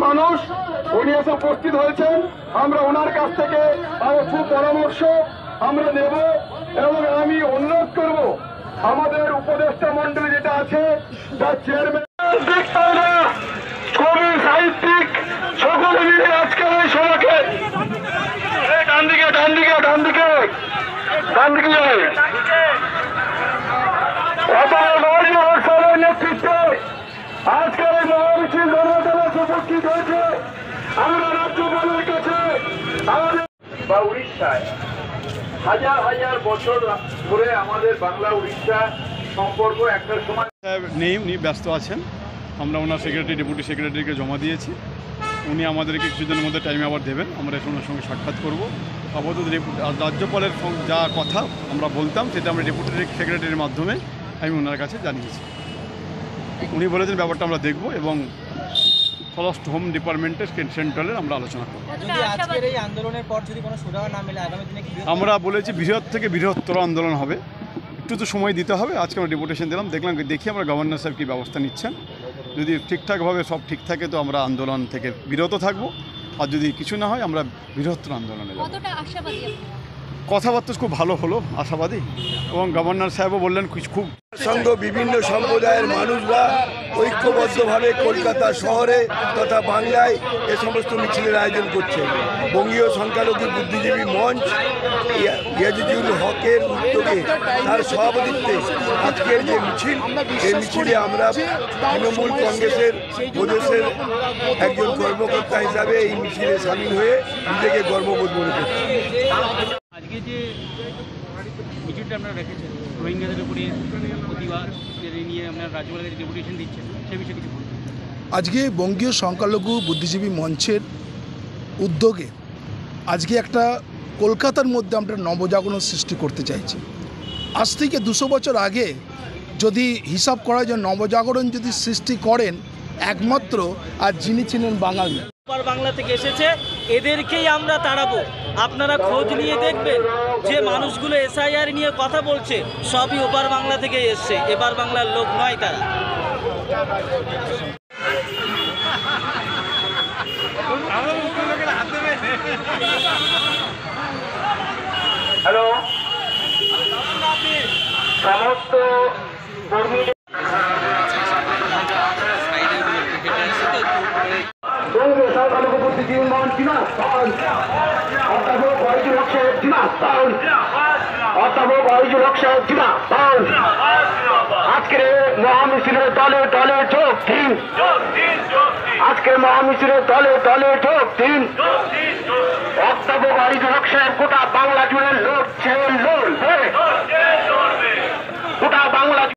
মানুষ, উনি এসে উপস্থিত হয়েছেন। আমরা ওনার কাছ থেকে আরো সুপরামর্শ আমরা নেব এবং আমি অনুরোধ করব আমাদের উপদেষ্টা মন্ডলী যেটা আছে তার চেয়ারম্যান, কবি, সাহিত্যিক সকলে মিলে আজকে এই সভাকে ডান দিকে ডান দিকে ডান দিকে ডান দিকে নেতৃত্বে আজকের এই মহামিছিল জনতার উপস্থিত হয়েছে। আমরা রাজ্যপালের কাছে আমাদের বা উড়িষ্যায় হাজার হাজার বছর ধরে আমাদের বাংলা উড়িষ্যা সম্পর্ক একটা সময় নেই, উনি ব্যস্ত আছেন। আমরা ওনার সেক্রেটারি, ডেপুটি সেক্রেটারিকে জমা দিয়েছি। উনি আমাদেরকে কিছুদিনের মধ্যে টাইম আবার দেবেন, আমরা ওনার সঙ্গে সাক্ষাৎ করব। আপাতত রাজ্যপালের যা কথা আমরা বলতাম সেটা আমরা ডেপুটি সেক্রেটারির মাধ্যমে আমি ওনার কাছে জানিয়েছি। উনি বলেছেন ব্যাপারটা আমরা দেখব এবং ফরেস্ট হোম ডিপার্টমেন্টের সেন্ট্রালের আমরা আলোচনা করব। আমরা বলেছি বৃহৎ থেকে বৃহত্তর আন্দোলন হবে, একটু তো সময় দিতে হবে। আজকে আমরা ডেপুটেশন দিলাম, দেখলাম দেখি আমরা গভর্নর সাহেব কী ব্যবস্থা নিচ্ছেন। যদি ঠিকঠাকভাবে সব ঠিক থাকে তো আমরা আন্দোলন থেকে বিরত থাকব, আর যদি কিছু না হয় আমরা বৃহত্তর আন্দোলনে যাব। কথাবার্তা খুব ভালো হলো, আশাবাদী, এবং গভর্নর সাহেবও বললেন খুব সঙ্গ বিভিন্ন সম্প্রদায়ের মানুষরা ঐক্যবদ্ধভাবে কলকাতা শহরে তথা বাংলায় এ সমস্ত মিছিলের আয়োজন করছে। বঙ্গীয় সংখ্যালঘু বুদ্ধিজীবী মঞ্চ ইয়াজিদুল হকের উদ্যোগে তার সভাপতিত্বে আজকের যে মিছিল, এই মিছিলে আমরা তৃণমূল কংগ্রেসের প্রদেশের একজন কর্মকর্তা হিসাবে এই মিছিলে সামিল হয়ে নিজেকে গর্ববোধ মনে করছি। আজকে যে মিছিলটা আপনারা রেখেছেন রোহিঙ্গাদের উপরে প্রতিবাদ নিয়ে আপনারা রাজ্যপালের কাছে ডেপুটেশন দিচ্ছেন, সে বিষয়ে কিছু বলুন। আজকে বঙ্গীয় সংখ্যালঘু বুদ্ধিজীবী মঞ্চের উদ্যোগে আজকে একটা কলকাতার মধ্যে আমরা নবজাগরণ সৃষ্টি করতে চাইছি। আজ থেকে 200 বছর আগে যদি হিসাব করা যায়, নবজাগরণ যদি সৃষ্টি করেন একমাত্র আর যিনি ছিলেন বাঙালি। ওপার বাংলা থেকে এসেছে, এদেরকেই আমরা তাড়াবো। আপনারা খোঁজ নিয়ে দেখবেন যে মানুষগুলো এসআইআর নিয়ে কথা বলছে সবই ওপার বাংলা থেকে এসছে, এপার বাংলার লোক নয় তারা। হ্যালো, সমস্ত কর্মী সংখ্যালঘু বুদ্ধিজীবী মঞ্চ অধ্যাপক ওয়াহিদুল হক সাহেব জিন্দাবাদ, অধ্যাপক ওয়াহিদুল হক সাহেব জিন্দাবাদ। আজকের মহামিছিলের দলে দলে যোগ দিন, আজকের মহামিছিলের দলে দলে যোগ দিন। অধ্যাপক ওয়াহিদুল হক সাহেব গোটা বাংলা জুড়ে লোক ছেড়ে লোক